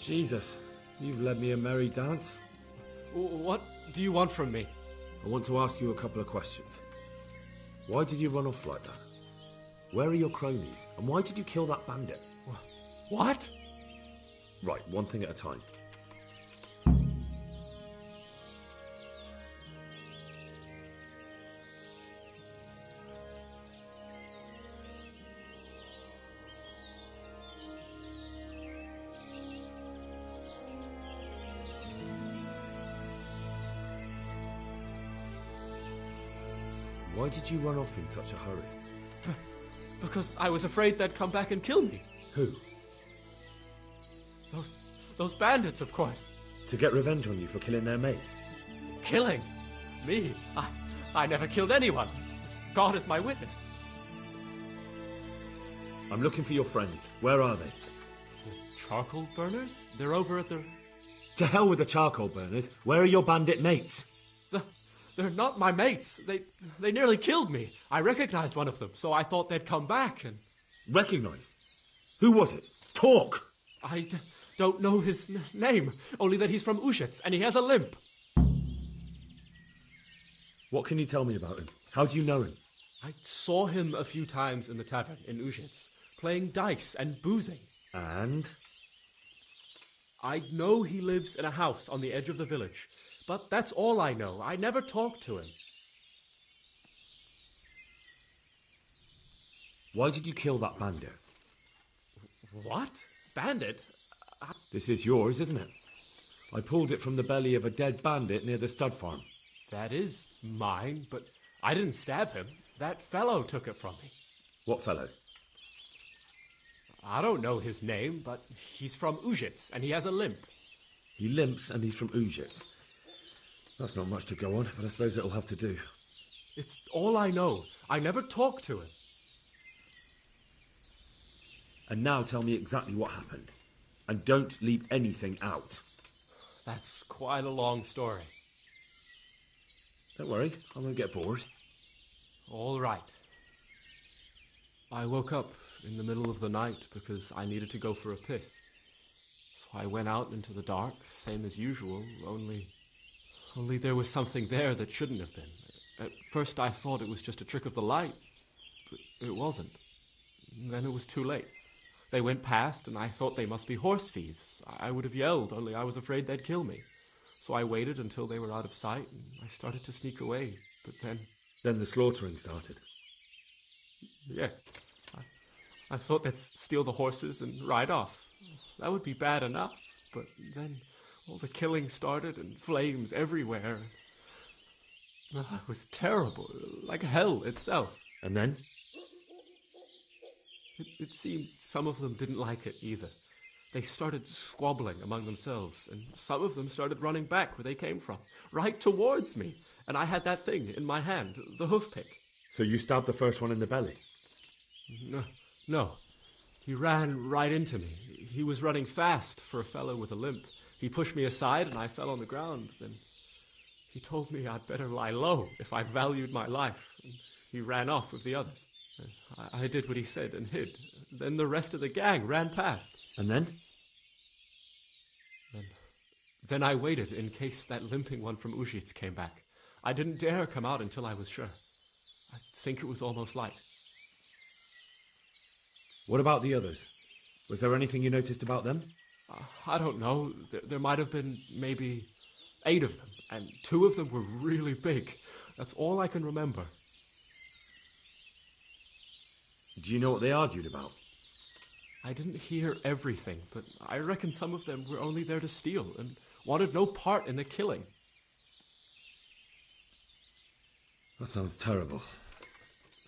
Jesus, you've led me a merry dance. What do you want from me? I want to ask you a couple of questions. Why did you run off like that? Where are your cronies? And why did you kill that bandit? What? Right, one thing at a time. Why did you run off in such a hurry? Because I was afraid they'd come back and kill me. Who? Those bandits, of course. To get revenge on you for killing their mate? Killing? Me? I never killed anyone. God is my witness. I'm looking for your friends. Where are they? The charcoal burners? They're over at the... To hell with the charcoal burners. Where are your bandit mates? They're not my mates. They nearly killed me. I recognized one of them, so I thought they'd come back and... Recognized? Who was it? Talk! I don't know his name, only that he's from Ushitz, and he has a limp. What can you tell me about him? How do you know him? I saw him a few times in the tavern in Ushitz, playing dice and boozing. And? I know he lives in a house on the edge of the village, but that's all I know. I never talked to him. Why did you kill that bandit? What? Bandit? This is yours, isn't it? I pulled it from the belly of a dead bandit near the stud farm. That is mine, but I didn't stab him. That fellow took it from me. What fellow? I don't know his name, but he's from Ushitz, and he has a limp. He limps and he's from Ushitz. That's not much to go on, but I suppose it'll have to do. It's all I know. I never talked to him. And now tell me exactly what happened. And don't leave anything out. That's quite a long story. Don't worry, I won't get bored. All right. I woke up in the middle of the night because I needed to go for a piss. So I went out into the dark, same as usual, only there was something there that shouldn't have been. At first I thought it was just a trick of the light, but it wasn't. And then it was too late. They went past, and I thought they must be horse thieves. I would have yelled, only I was afraid they'd kill me. So I waited until they were out of sight, and I started to sneak away. But then... Then the slaughtering started? Yes. I thought they'd steal the horses and ride off. That would be bad enough. But then all the killing started, and flames everywhere. It was terrible, like hell itself. And then? It seemed some of them didn't like it either. They started squabbling among themselves, and some of them started running back where they came from, right towards me. And I had that thing in my hand, the hoof pick. So you stabbed the first one in the belly? No. He ran right into me. He was running fast for a fellow with a limp. He pushed me aside, and I fell on the ground. Then he told me I'd better lie low if I valued my life. And he ran off with the others. I did what he said and hid. Then the rest of the gang ran past. And then? Then I waited in case that limping one from Ushitz came back. I didn't dare come out until I was sure. I think it was almost light. What about the others? Was there anything you noticed about them? I don't know. There might have been maybe 8 of them, and 2 of them were really big. That's all I can remember. Do you know what they argued about? I didn't hear everything, but I reckon some of them were only there to steal and wanted no part in the killing. That sounds terrible.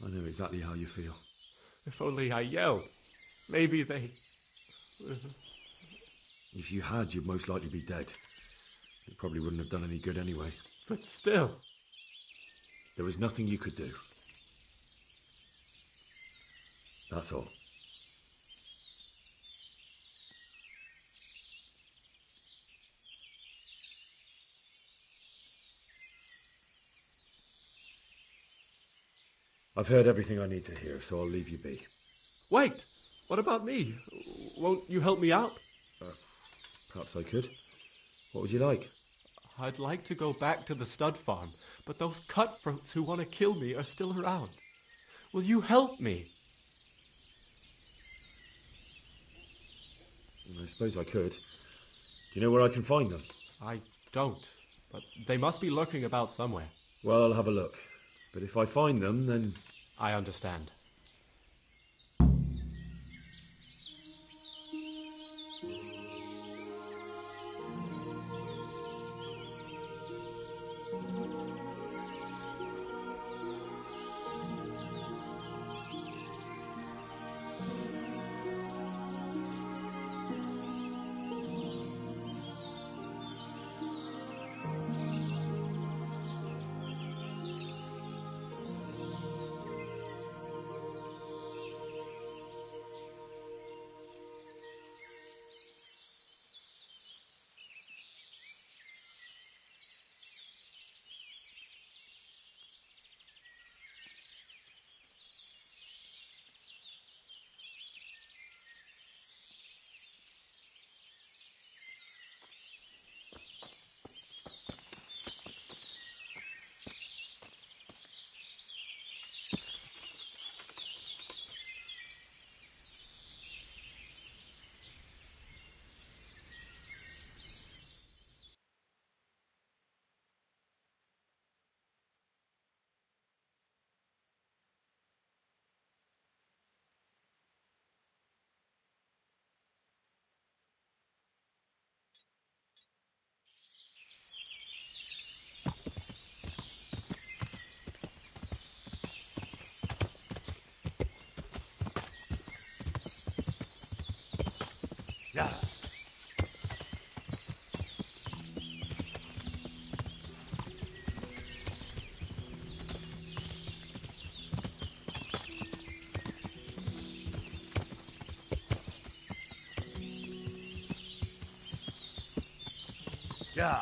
I know exactly how you feel. If only I yelled. Maybe they... If you had, you'd most likely be dead. It probably wouldn't have done any good anyway. But still... There was nothing you could do. That's all. I've heard everything I need to hear, so I'll leave you be. Wait! What about me? Won't you help me out? Perhaps I could. What would you like? I'd like to go back to the stud farm, but those cutthroats who want to kill me are still around. Will you help me? I suppose I could. Do you know where I can find them? I don't, but they must be lurking about somewhere. Well, I'll have a look. But if I find them, then... I understand. Yeah. Yeah.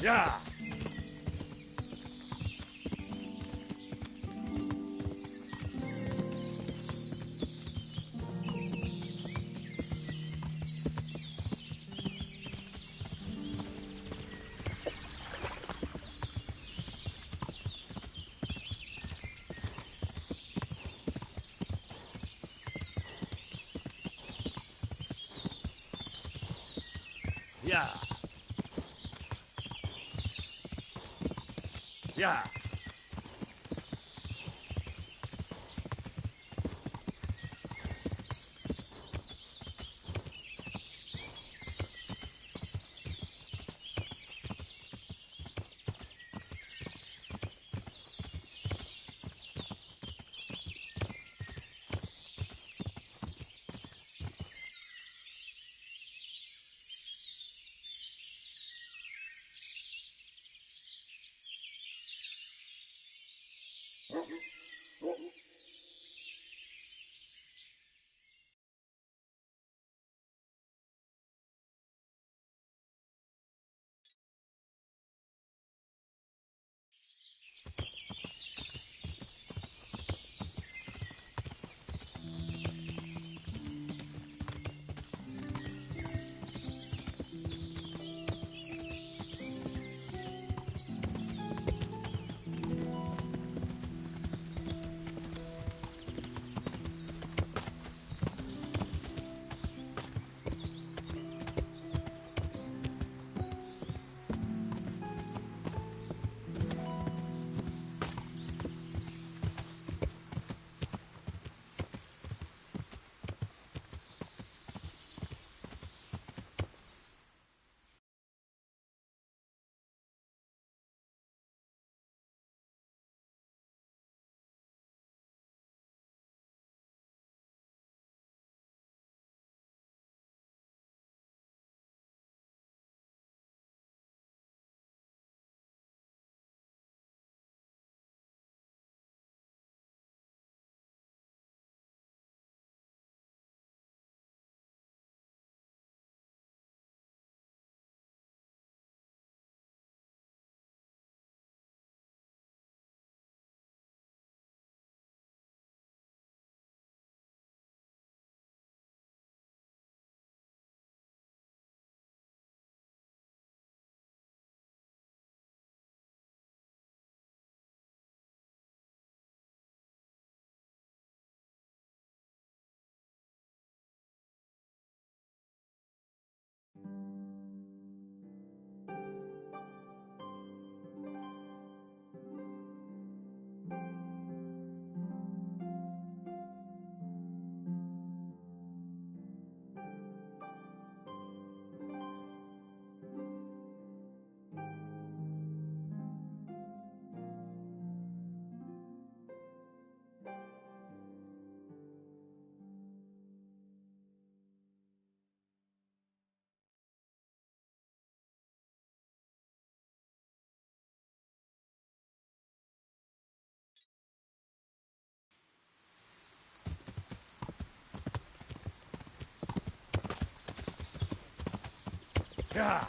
Yeah. Yeah. Yeah. Yeah.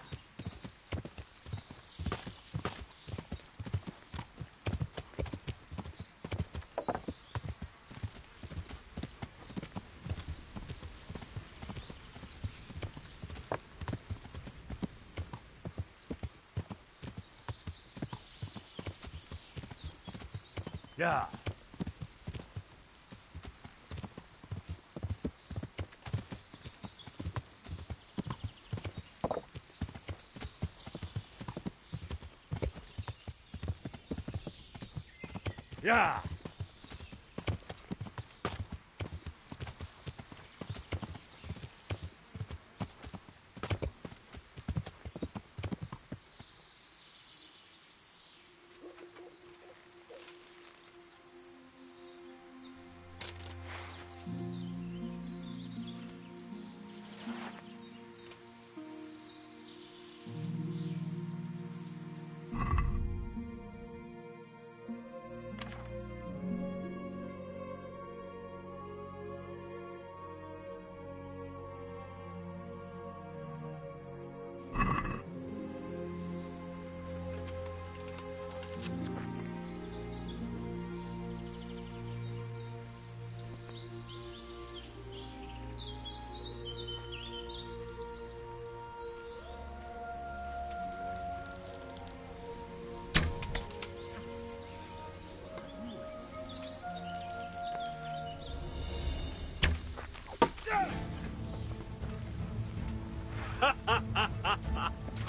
Yeah. Yeah.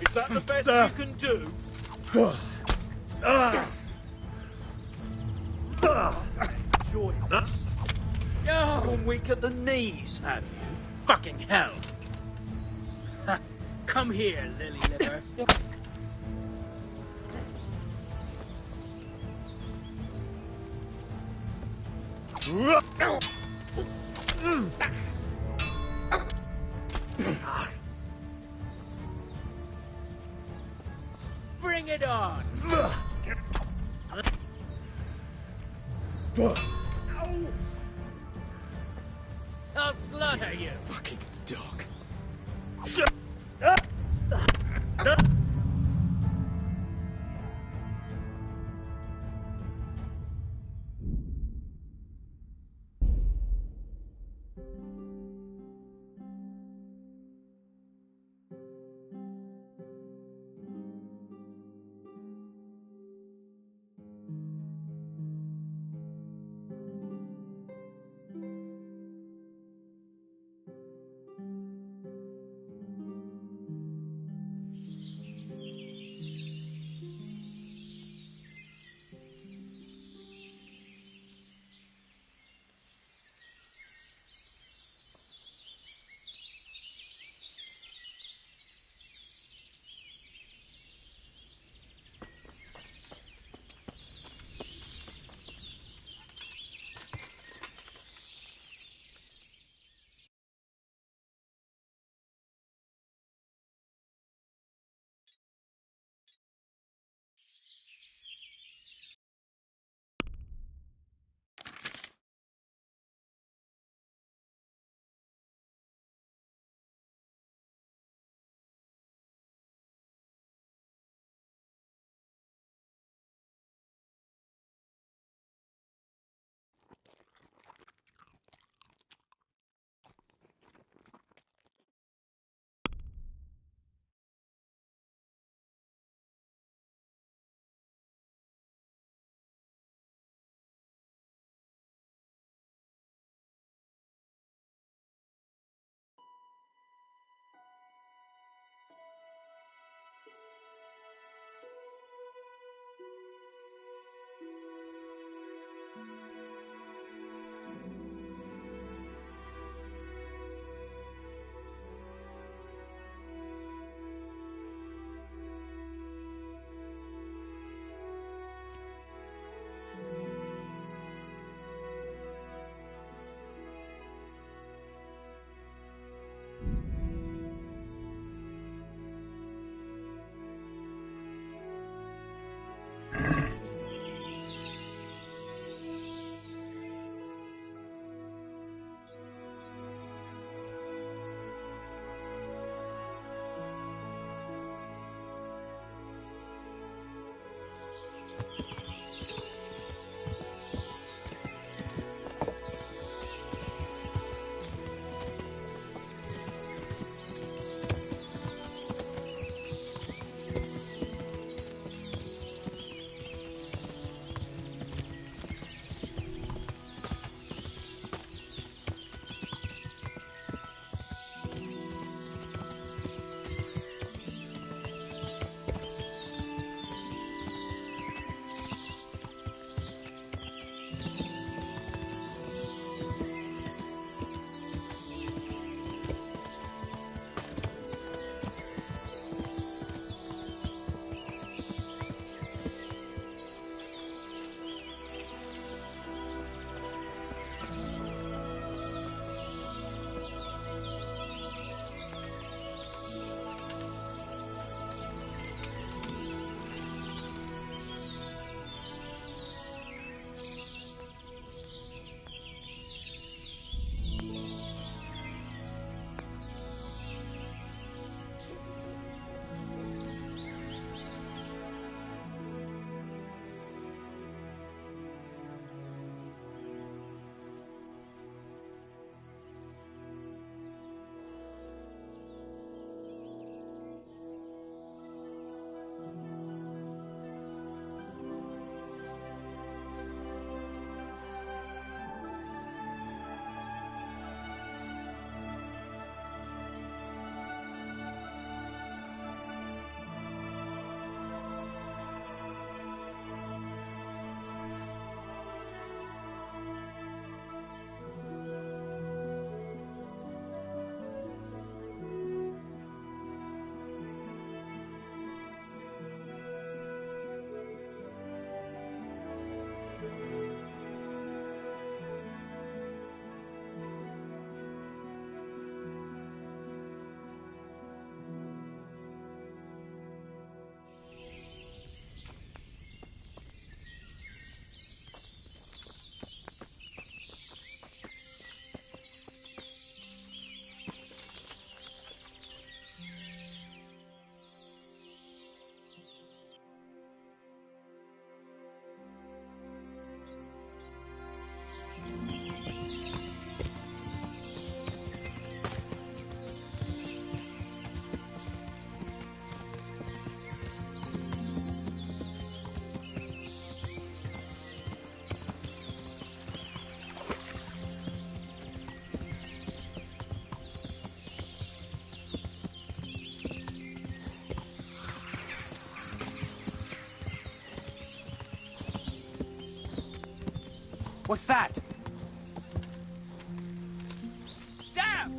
Is that the best you can do? Enjoy this. Gone weak at the knees, have you? Fucking hell. Come here, lily liver. Bring it on! I'll slaughter you! Fucking dog. What's that? Damn!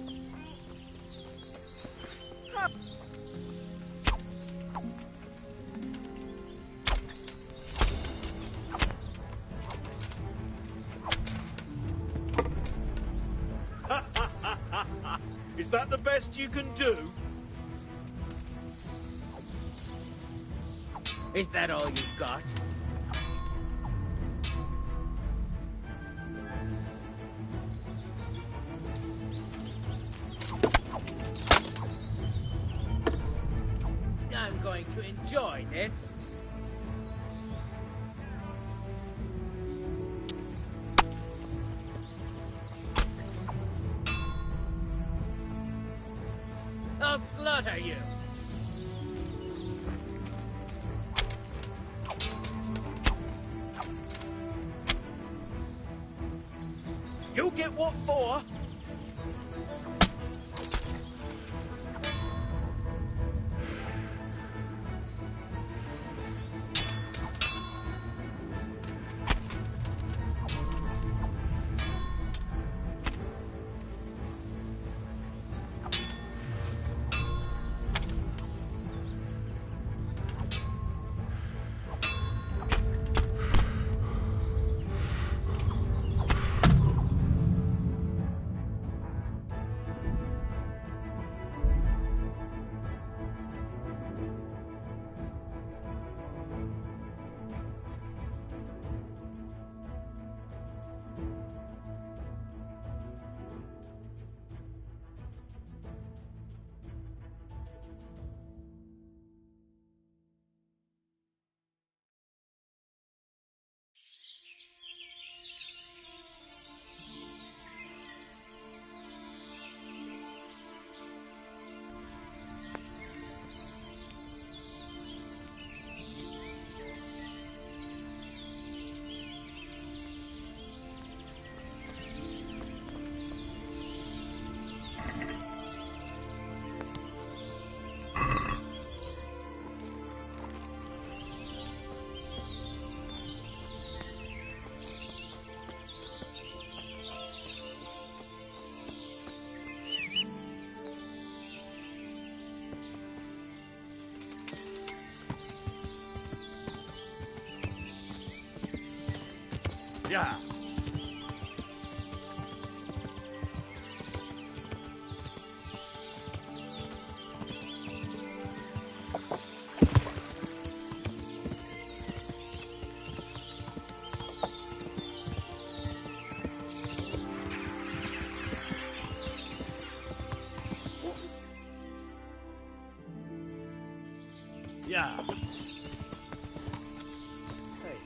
Is that the best you can do? Is that all you've got? I'm going to enjoy this. I'll slaughter you. You'll get what for? Yeah. Yeah. Hey,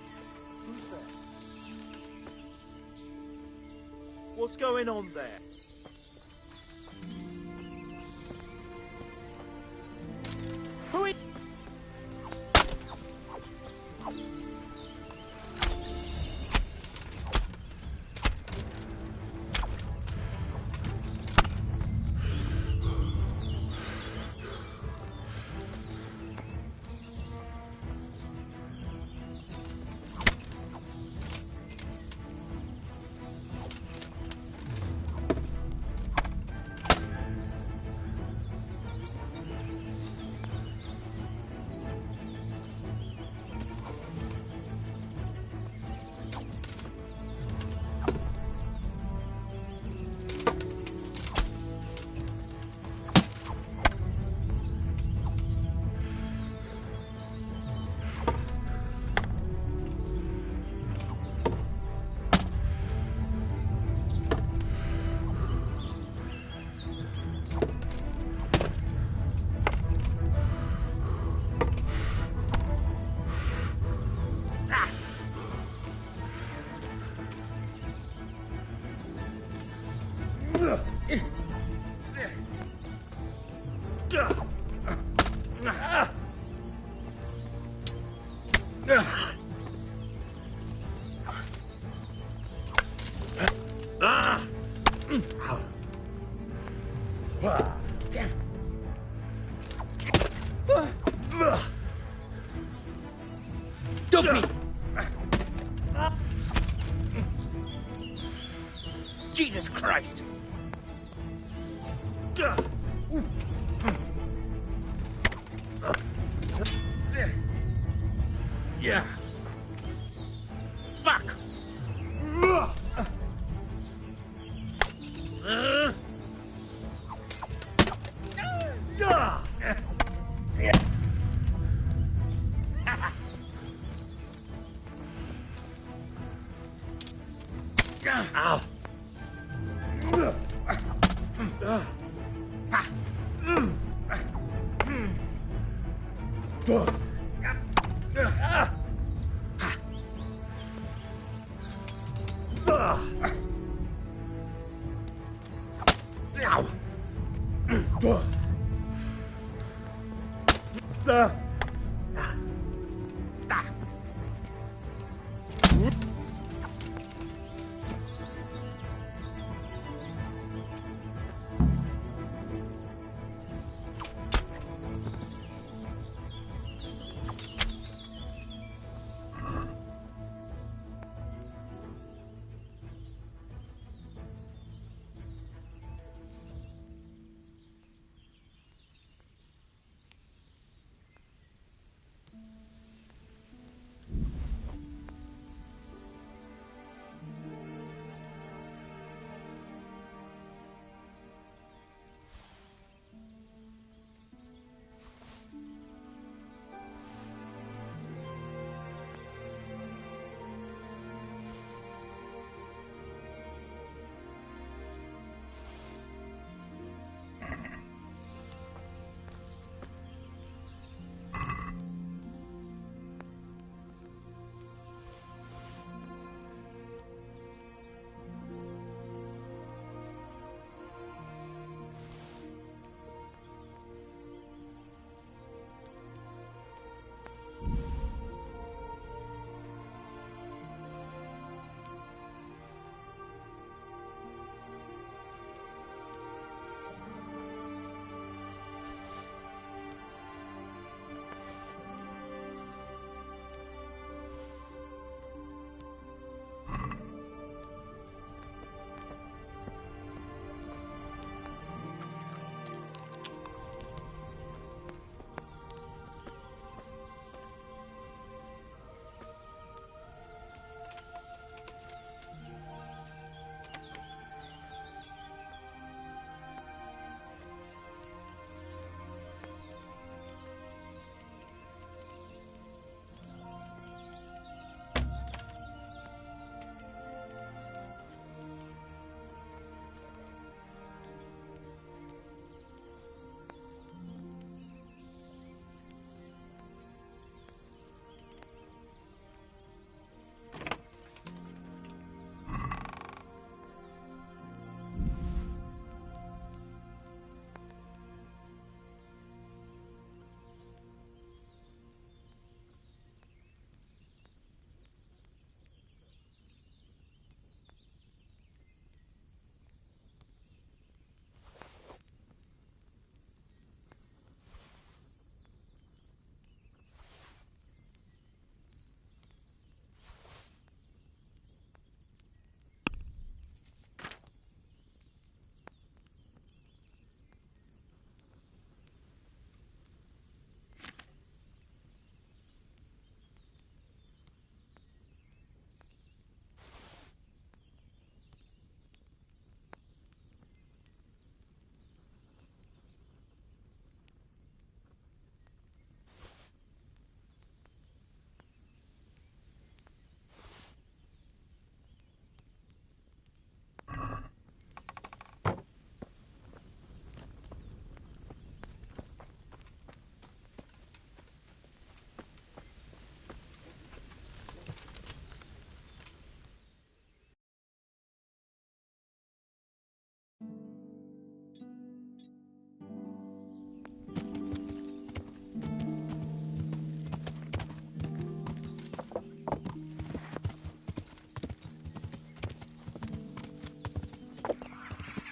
who's there? What's going on there? Who is... Jesus Christ! Yeah. Fuck! Ow!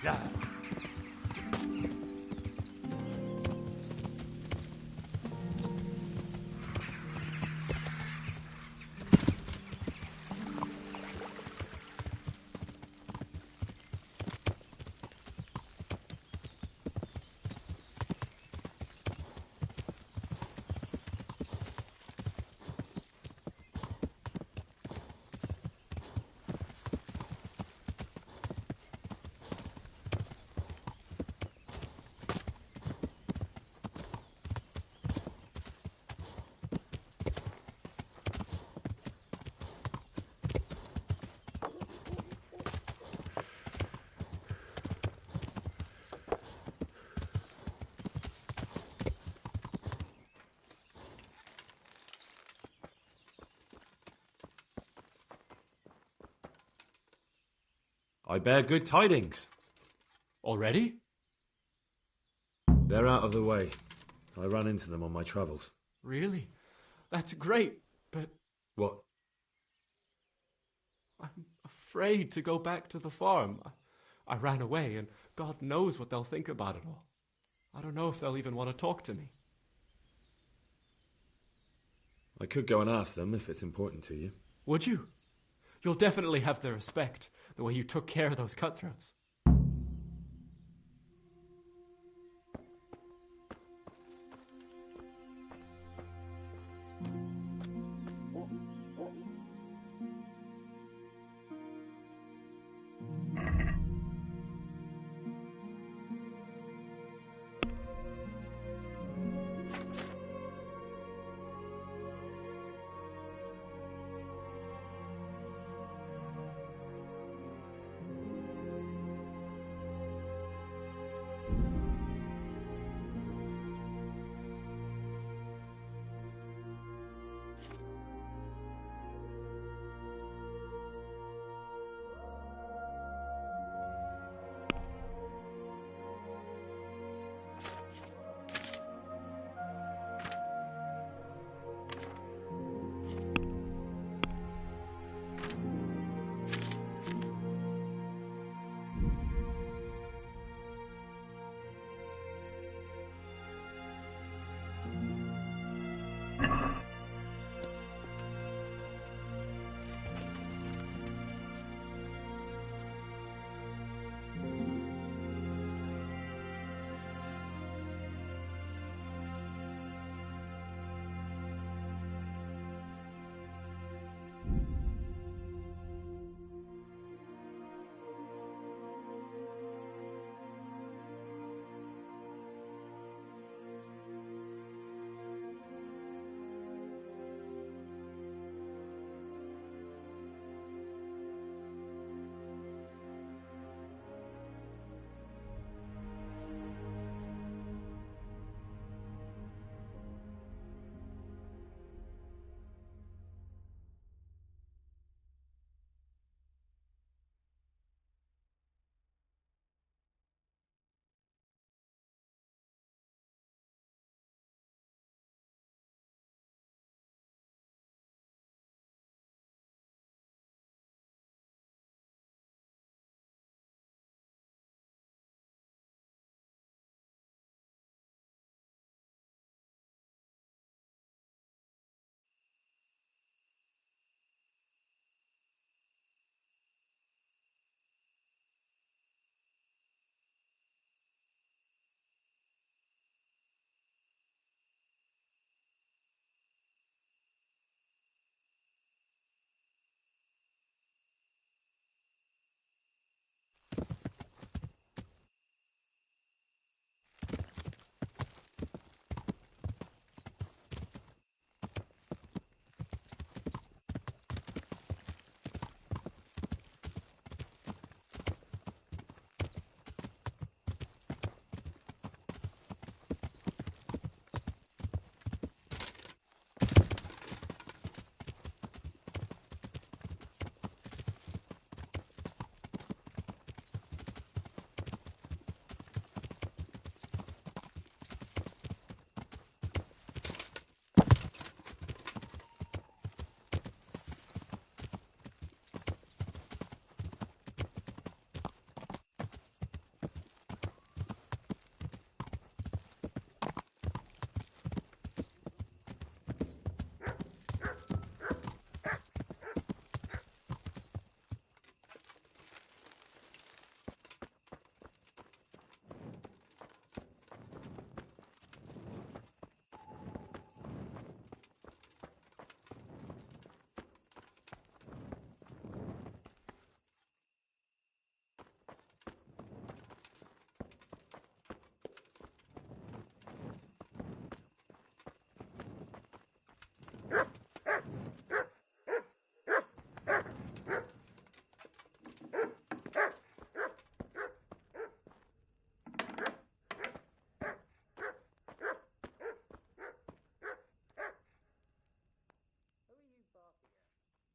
Yeah. I bear good tidings. Already? They're out of the way. I ran into them on my travels. Really? That's great, but What? I'm afraid to go back to the farm. I ran away, and God knows what they'll think about it all. I don't know if they'll even want to talk to me. I could go and ask them if it's important to you. Would you? You'll definitely have their respect, the way you took care of those cutthroats.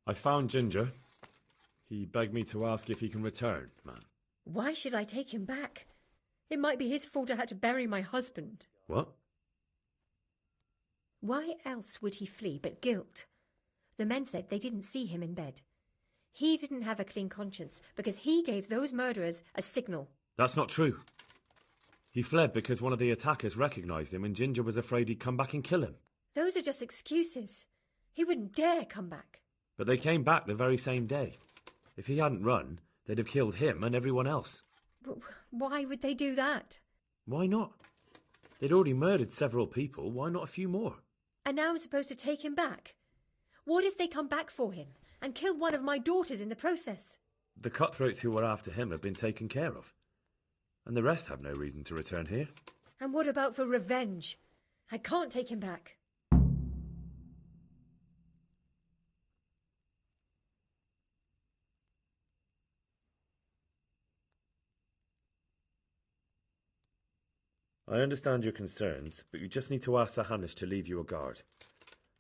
I found Ginger. He begged me to ask if he can return, man. Why should I take him back? It might be his fault I had to bury my husband. What? Why else would he flee but guilt? The men said they didn't see him in bed. He didn't have a clean conscience because he gave those murderers a signal. That's not true. He fled because one of the attackers recognised him and Ginger was afraid he'd come back and kill him. Those are just excuses. He wouldn't dare come back. But they came back the very same day. If he hadn't run, they'd have killed him and everyone else. But why would they do that? Why not? They'd already murdered several people. Why not a few more? And now I'm supposed to take him back? What if they come back for him and kill one of my daughters in the process? The cutthroats who were after him have been taken care of. And the rest have no reason to return here. And what about for revenge? I can't take him back. I understand your concerns, but you just need to ask Sir Hanish to leave you a guard.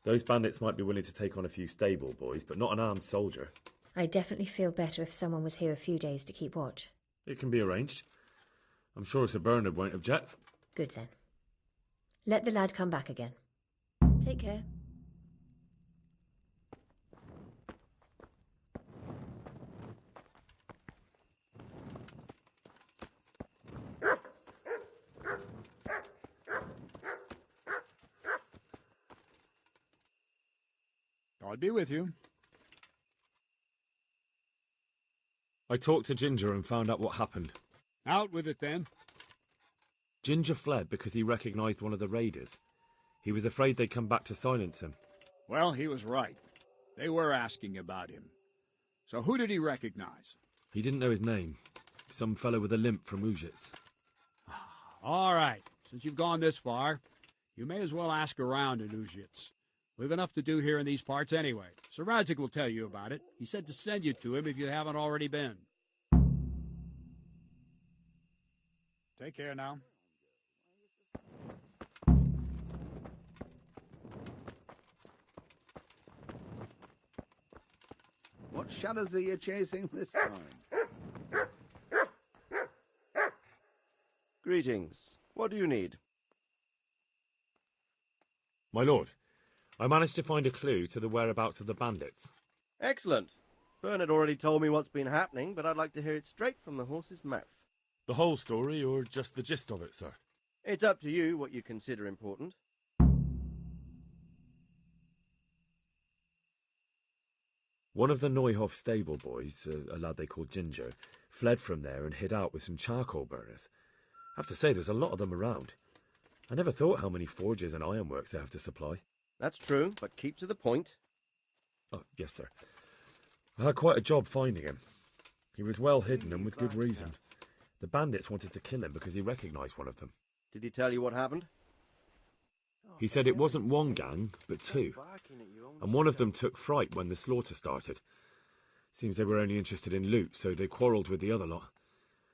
Those bandits might be willing to take on a few stable boys, but not an armed soldier. I'd definitely feel better if someone was here a few days to keep watch. It can be arranged. I'm sure Sir Bernard won't object. Good then. Let the lad come back again. Take care. God be with you. I talked to Ginger and found out what happened. Out with it, then. Ginger fled because he recognised one of the raiders. He was afraid they'd come back to silence him. Well, he was right. They were asking about him. So who did he recognize? He didn't know his name. Some fellow with a limp from Ujits. All right. Since you've gone this far, you may as well ask around in Ujits. We've enough to do here in these parts anyway. Sir Radzik will tell you about it. He said to send you to him if you haven't already been. Take care now. What shadows are you chasing this time? Greetings. What do you need? My lord, I managed to find a clue to the whereabouts of the bandits. Excellent. Bernard already told me what's been happening, but I'd like to hear it straight from the horse's mouth. The whole story, or just the gist of it, sir? It's up to you what you consider important. One of the Neuhoff stable boys, a lad they called Ginger, fled from there and hid out with some charcoal burners. I have to say, there's a lot of them around. I never thought how many forges and ironworks they have to supply. That's true, but keep to the point. Oh, yes, sir. I had quite a job finding him. He was well hidden and with good reason. The bandits wanted to kill him because he recognised one of them. Did he tell you what happened? He said it wasn't one gang, but two. And one of them took fright when the slaughter started. Seems they were only interested in loot, so they quarrelled with the other lot.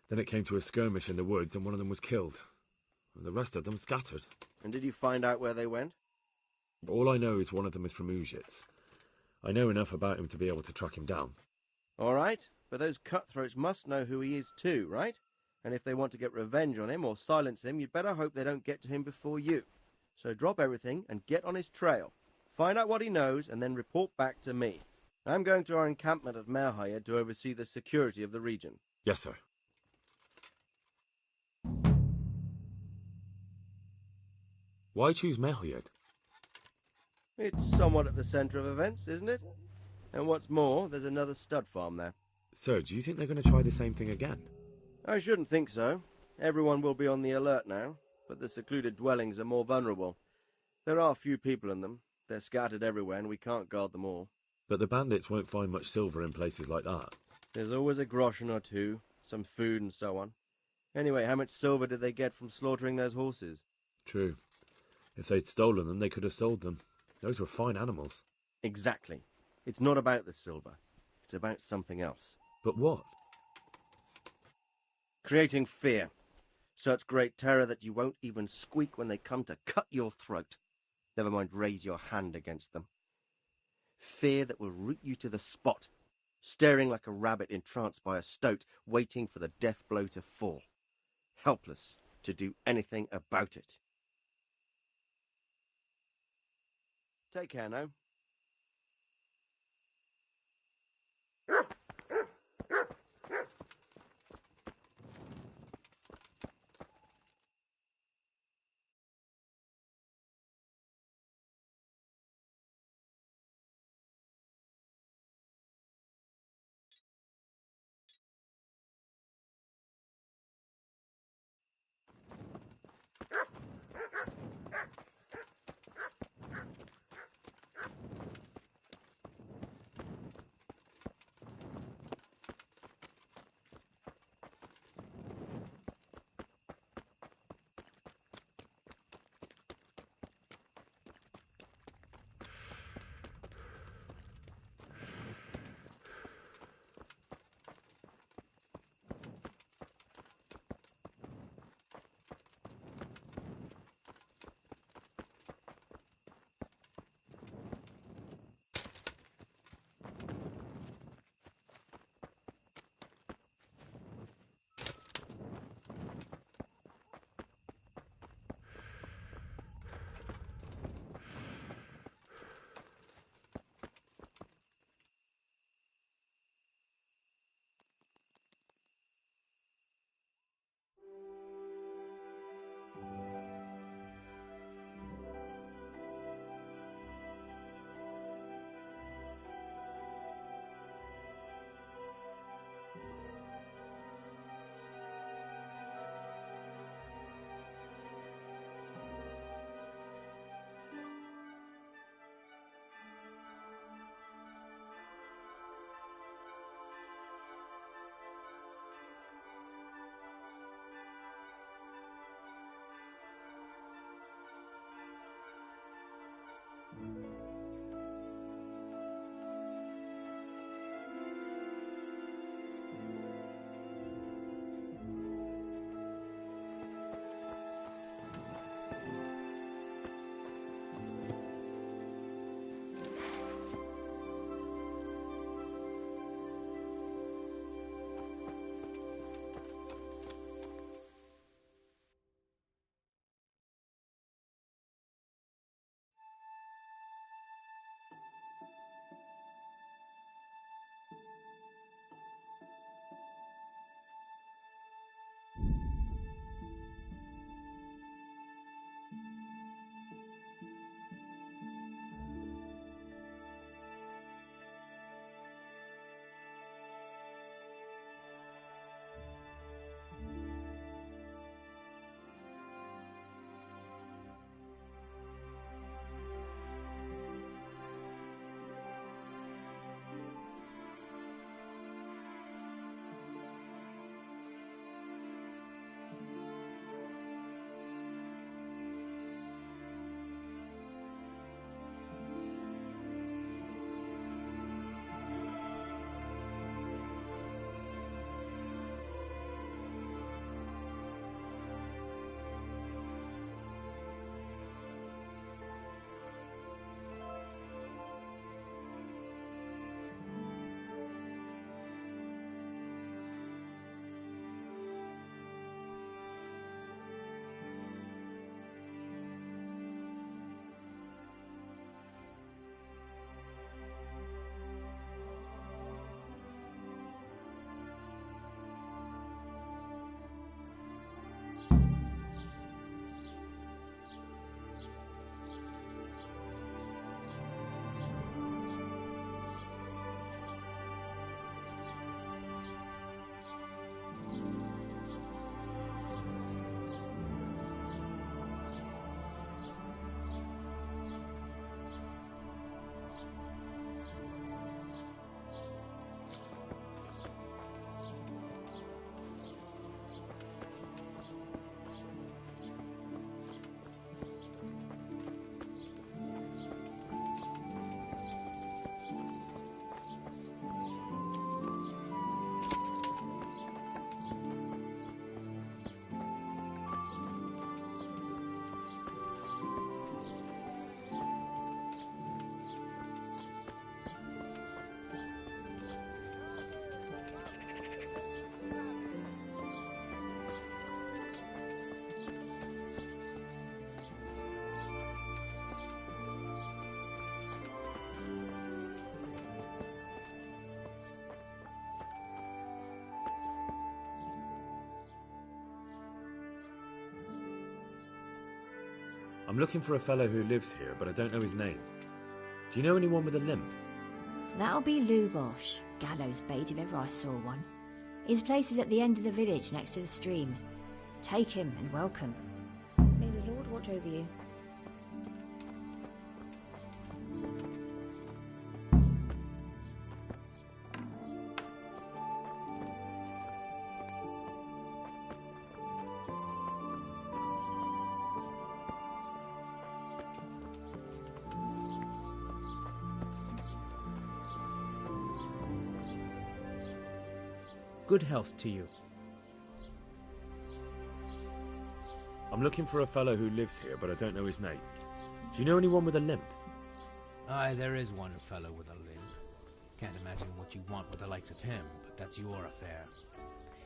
Then it came to a skirmish in the woods and one of them was killed. And the rest of them scattered. And did you find out where they went? All I know is one of them is from Ujits. I know enough about him to be able to track him down. All right, but those cutthroats must know who he is too, right? And if they want to get revenge on him or silence him, you'd better hope they don't get to him before you. So drop everything and get on his trail. Find out what he knows and then report back to me. I'm going to our encampment at Merhayed to oversee the security of the region. Yes, sir. Why choose Merhayed? It's somewhat at the centre of events, isn't it? And what's more, there's another stud farm there. Sir, do you think they're going to try the same thing again? I shouldn't think so. Everyone will be on the alert now, but the secluded dwellings are more vulnerable. There are few people in them. They're scattered everywhere and we can't guard them all. But the bandits won't find much silver in places like that. There's always a groschen or two, some food and so on. Anyway, how much silver did they get from slaughtering those horses? True. If they'd stolen them, they could have sold them. Those were fine animals. Exactly. It's not about the silver. It's about something else. But what? Creating fear. Such great terror that you won't even squeak when they come to cut your throat. Never mind raise your hand against them. Fear that will root you to the spot, staring like a rabbit entranced by a stoat, waiting for the death blow to fall, helpless to do anything about it. Take care now. I'm looking for a fellow who lives here, but I don't know his name. Do you know anyone with a limp? That'll be Lubosh, gallows bait if ever I saw one. His place is at the end of the village next to the stream. Take him and welcome. May the Lord watch over you. Good health to you. I'm looking for a fellow who lives here, but I don't know his name. Do you know anyone with a limp? Aye, there is one fellow with a limp. Can't imagine what you want with the likes of him, but that's your affair.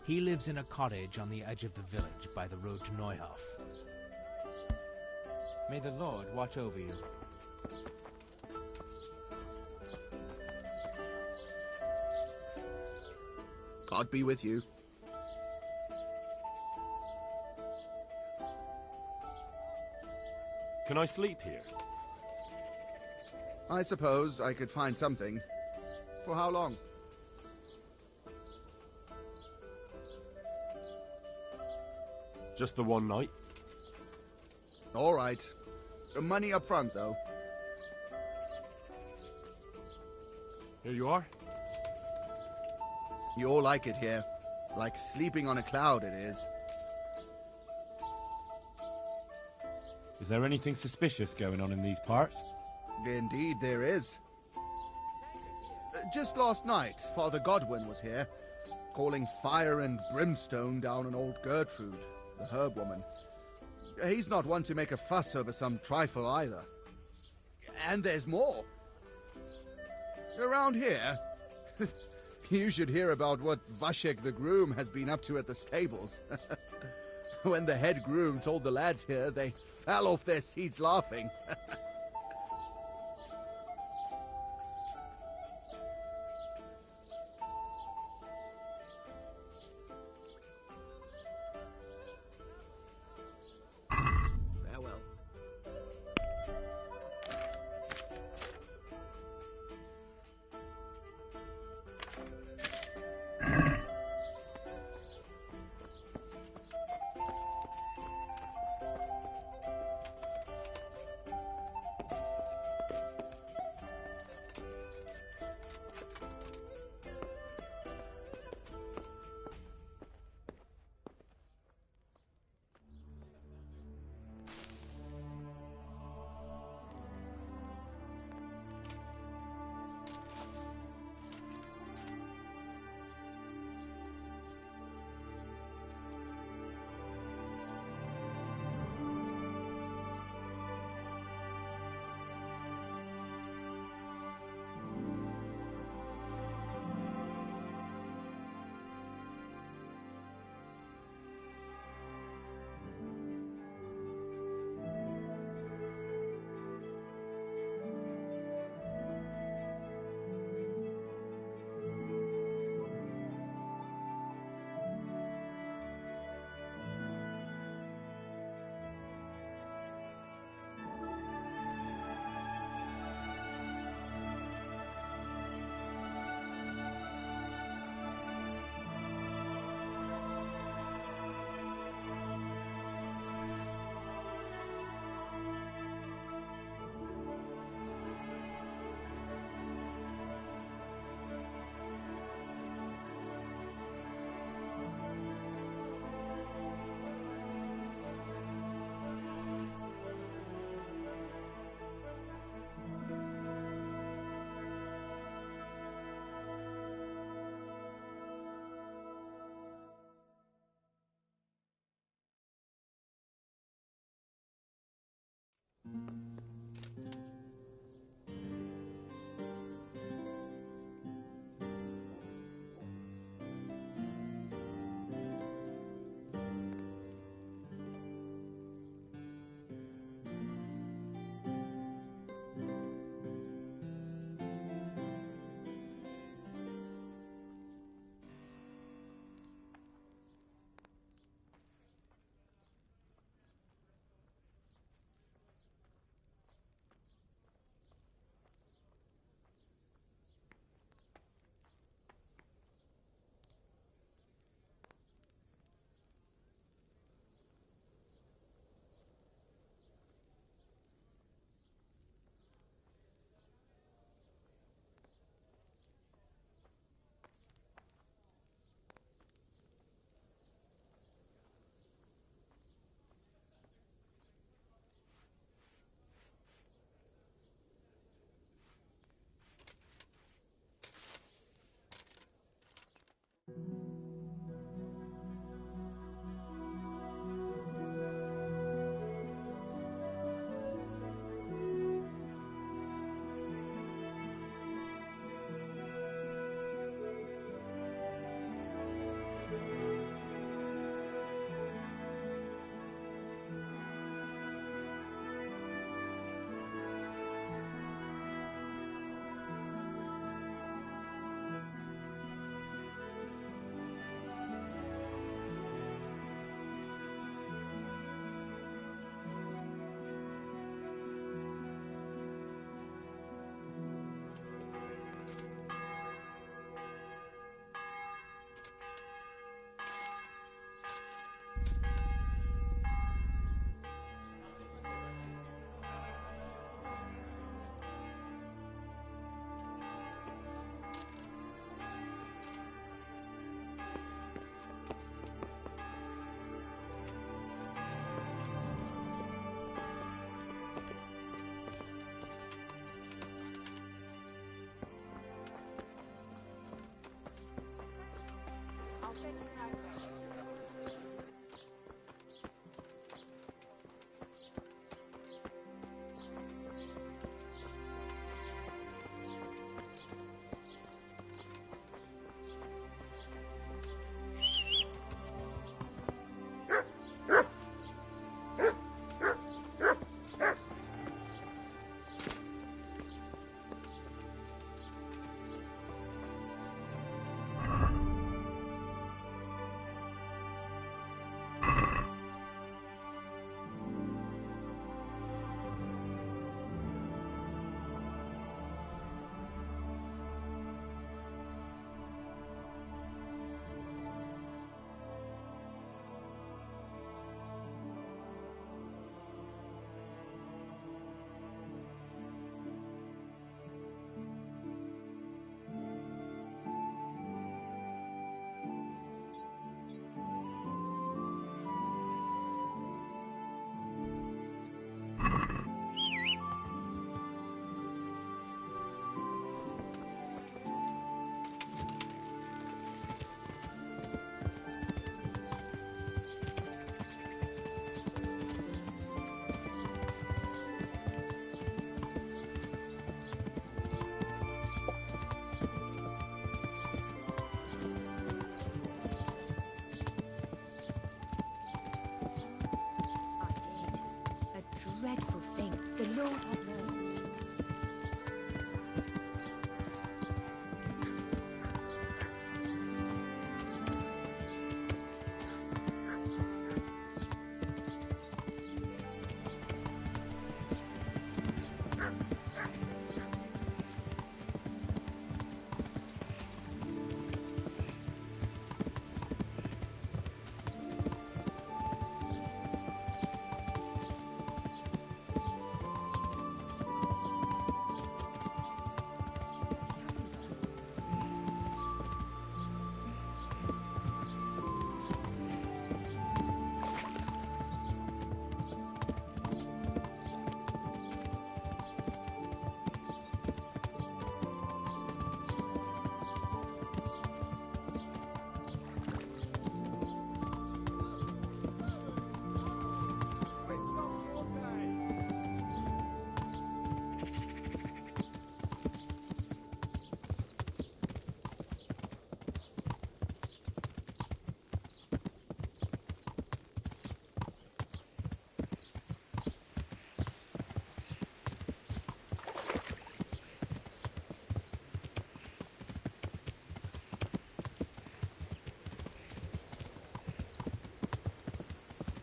He lives in a cottage on the edge of the village by the road to Neuhof. May the Lord watch over you. God be with you. Can I sleep here? I suppose I could find something. For how long? Just the one night? All right. Money up front, though. Here you are. You all like it here. Like sleeping on a cloud, it is. Is there anything suspicious going on in these parts? Indeed, there is. Just last night, Father Godwin was here, calling fire and brimstone down on old Gertrude, the herb woman. He's not one to make a fuss over some trifle either. And there's more. Around here, you should hear about what Vashek the groom has been up to at the stables. When the head groom told the lads here, they fell off their seats laughing. Farewell.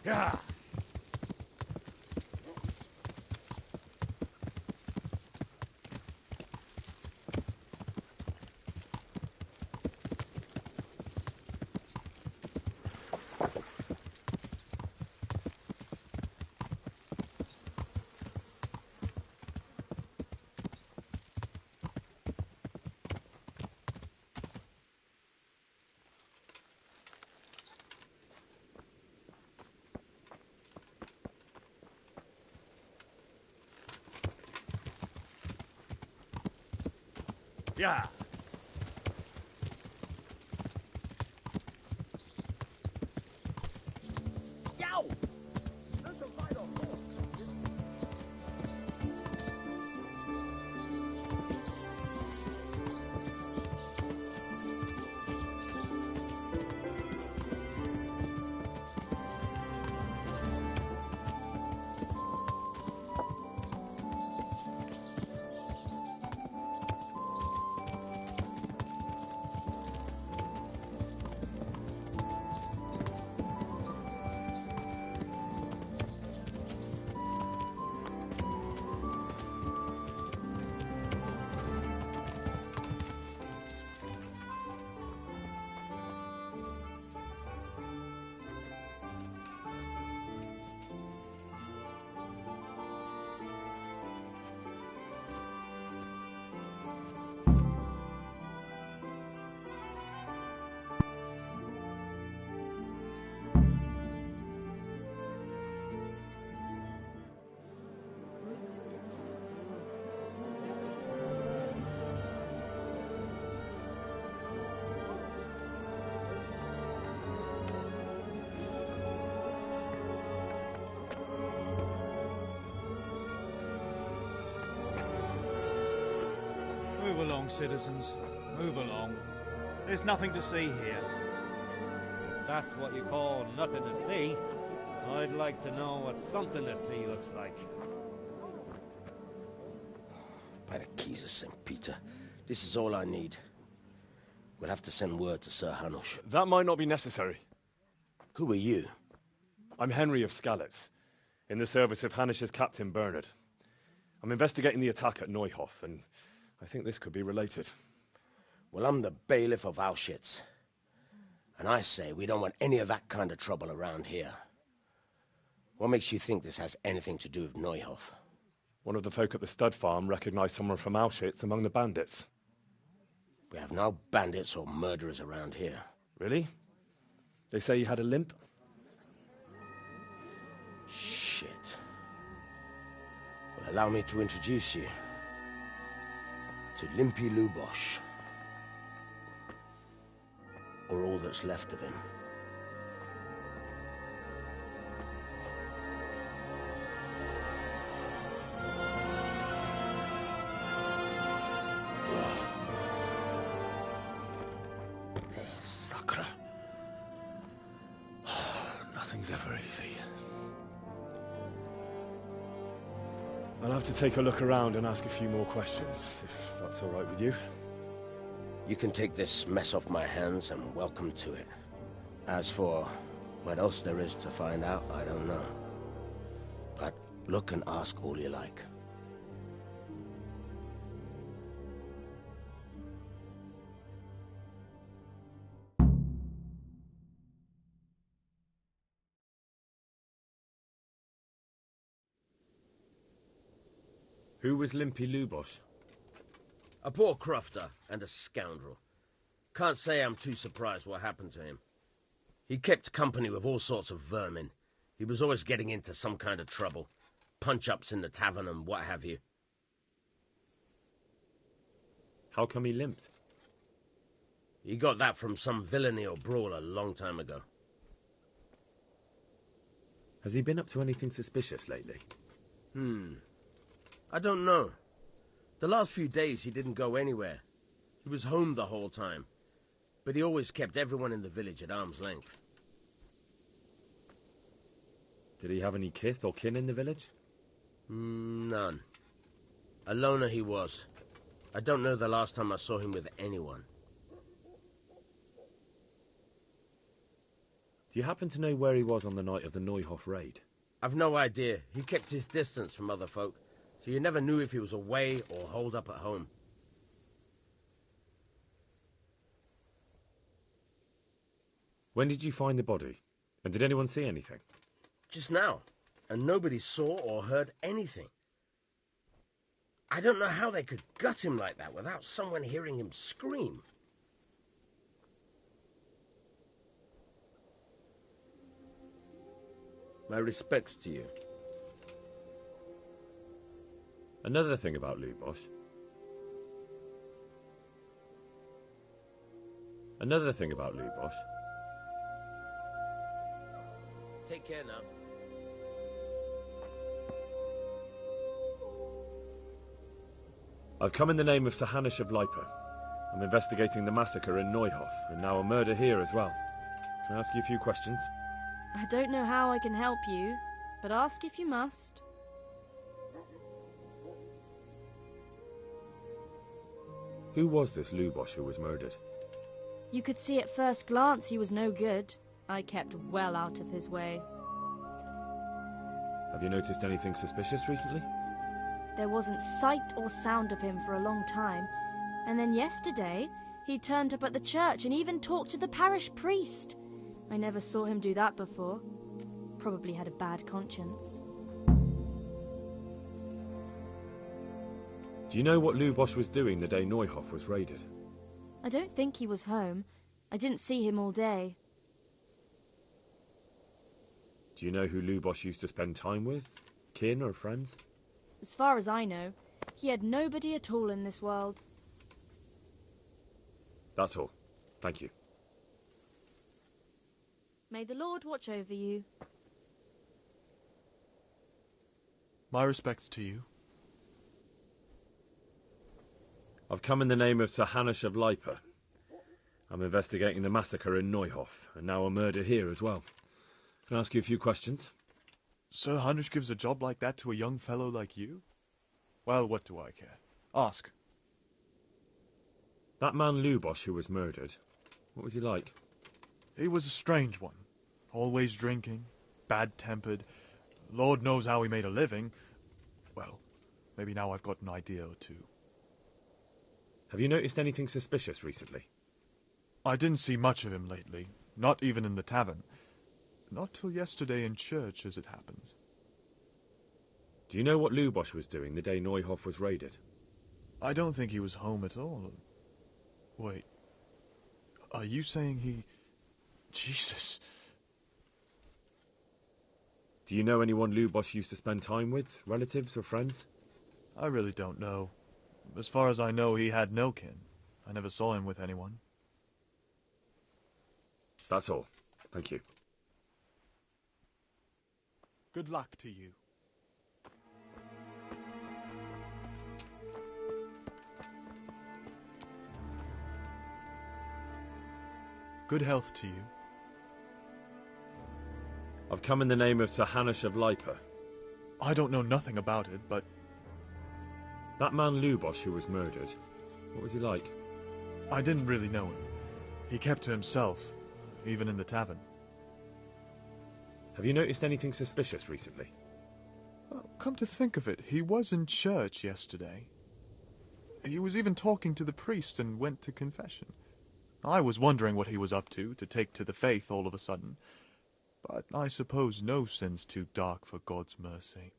Yeah. Yeah. Yow! That's a vital horse. Move along, citizens. Move along. There's nothing to see here. That's what you call nothing to see. I'd like to know what something to see looks like. By the keys of St. Peter, this is all I need. We'll have to send word to Sir Hanush. That might not be necessary. Who are you? I'm Henry of Skalitz, in the service of Hanush's Captain Bernard. I'm investigating the attack at Neuhof, and I think this could be related. Well, I'm the bailiff of Auschwitz. And I say we don't want any of that kind of trouble around here. What makes you think this has anything to do with Neuhof? One of the folk at the stud farm recognized someone from Auschwitz among the bandits. We have no bandits or murderers around here. Really? They say he had a limp? Shit. Well, allow me to introduce you to Limpy Lubosh. Or all that's left of him. Sacre. Nothing's ever easy. I'll have to take a look around and ask a few more questions, if that's all right with you. You can take this mess off my hands and welcome to it. As for what else there is to find out, I don't know. But look and ask all you like. Who was Limpy Lubosh? A poor crofter and a scoundrel. Can't say I'm too surprised what happened to him. He kept company with all sorts of vermin. He was always getting into some kind of trouble. Punch-ups in the tavern and what have you. How come he limped? He got that from some villainy or brawl a long time ago. Has he been up to anything suspicious lately? I don't know. The last few days he didn't go anywhere. He was home the whole time. But he always kept everyone in the village at arm's length. Did he have any kith or kin in the village? None. A loner he was. I don't know the last time I saw him with anyone. Do Do you happen to know where he was on the night of the Neuhof raid? I've no idea. He kept his distance from other folk, so you never knew if he was away or holed up at home. When did you find the body? And did anyone see anything? Just now, and nobody saw or heard anything. I don't know how they could gut him like that without someone hearing him scream. My respects to you. Another thing about Lubosh. Another thing about Lubosh. Take care now. I've come in the name of Sir Hanush of Lipa. I'm investigating the massacre in Neuhof, and now a murder here as well. Can I ask you a few questions? I don't know how I can help you, but ask if you must. Who was this Lubosh who was murdered? You could see at first glance he was no good. I kept well out of his way. Have you noticed anything suspicious recently? There wasn't sight or sound of him for a long time, and then yesterday he turned up at the church and even talked to the parish priest. I never saw him do that before. Probably had a bad conscience. Do you know what Lubosh was doing the day Neuhof was raided? I don't think he was home. I didn't see him all day. Do you know who Lubosh used to spend time with? Kin or friends? As far as I know, he had nobody at all in this world. That's all. Thank you. May the Lord watch over you. My respects to you. I've come in the name of Sir Hanush of Lipa. I'm investigating the massacre in Neuhof, and now a murder here as well. Can I ask you a few questions? Sir Hanush gives a job like that to a young fellow like you? Well, what do I care? Ask. That man Lubosh who was murdered, what was he like? He was a strange one. Always drinking, bad-tempered. Lord knows how he made a living. Well, maybe now I've got an idea or two. Have you noticed anything suspicious recently? I didn't see much of him lately, not even in the tavern. Not till yesterday in church, as it happens. Do you know what Lubosh was doing the day Neuhof was raided? I don't think he was home at all. Wait, are you saying he... Jesus. Do you know anyone Lubosh used to spend time with, relatives or friends? I really don't know. As far as I know, he had no kin. I never saw him with anyone. That's all. Thank you. Good luck to you. Good health to you. I've come in the name of Sir Hanush of Lipa. I don't know nothing about it, but... That man Lubosh who was murdered, what was he like? I didn't really know him. He kept to himself, even in the tavern. Have you noticed anything suspicious recently? Well, come to think of it, he was in church yesterday. He was even talking to the priest and went to confession. I was wondering what he was up to take to the faith all of a sudden. But I suppose no sin's too dark for God's mercy.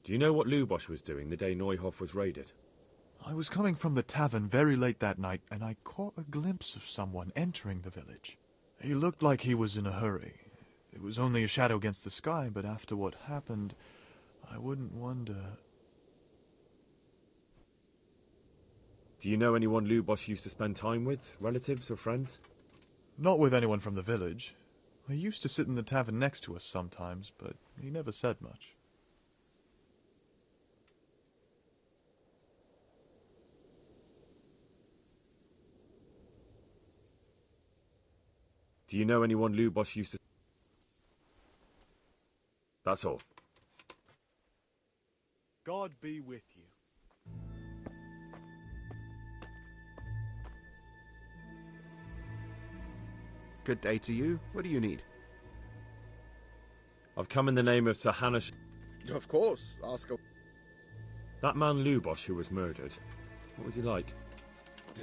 Do you know what Lubosh was doing the day Neuhof was raided? I was coming from the tavern very late that night, and I caught a glimpse of someone entering the village. He looked like he was in a hurry. It was only a shadow against the sky, but after what happened, I wouldn't wonder... Do you know anyone Lubosh used to spend time with, relatives or friends? Not with anyone from the village. He used to sit in the tavern next to us sometimes, but he never said much. Do you know anyone Lubosh used to... That's all. God be with you. Good day to you. What do you need? I've come in the name of Sir Hanush. Of course. Ask. That man Lubosh who was murdered. What was he like?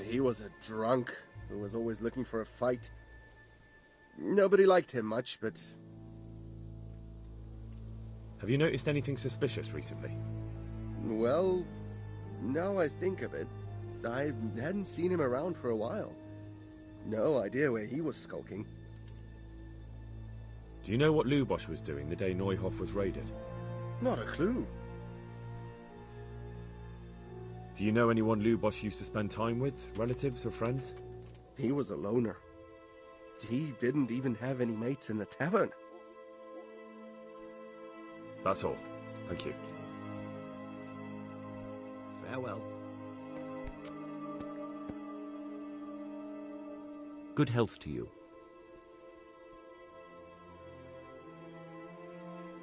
He was a drunk who was always looking for a fight. Nobody liked him much, but... Have you noticed anything suspicious recently? Well, now I think of it, I hadn't seen him around for a while. No idea where he was skulking. Do you know what Lubosh was doing the day Neuhof was raided? Not a clue. Do you know anyone Lubosh used to spend time with? Relatives or friends? He was a loner. He didn't even have any mates in the tavern. That's all. Thank you. Farewell. Good health to you.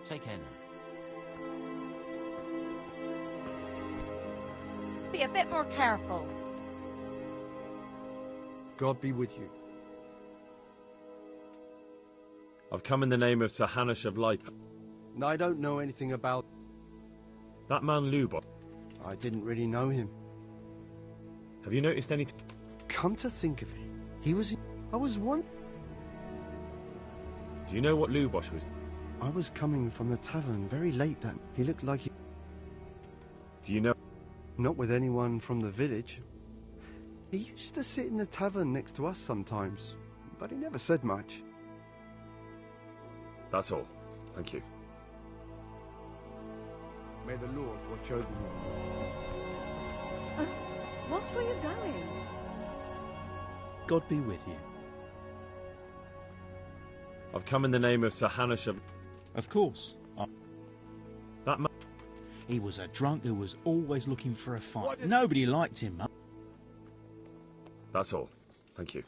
Take care now. Be a bit more careful. God be with you. I've come in the name of Sir Hanush of Lipa. I don't know anything about... That man Lubosh. I didn't really know him. Have you noticed anything? Come to think of it, he was... I was one... Do you know what Lubosh was? I was coming from the tavern very late that... He looked like he... Do you know? Not with anyone from the village. He used to sit in the tavern next to us sometimes, but he never said much. That's all. Thank you. May the Lord watch over you. What's where you're going? God be with you. I've come in the name of Sir Hanush of... Of course. That man... He was a drunk who was always looking for a fight. Nobody liked him. That's all. Thank you.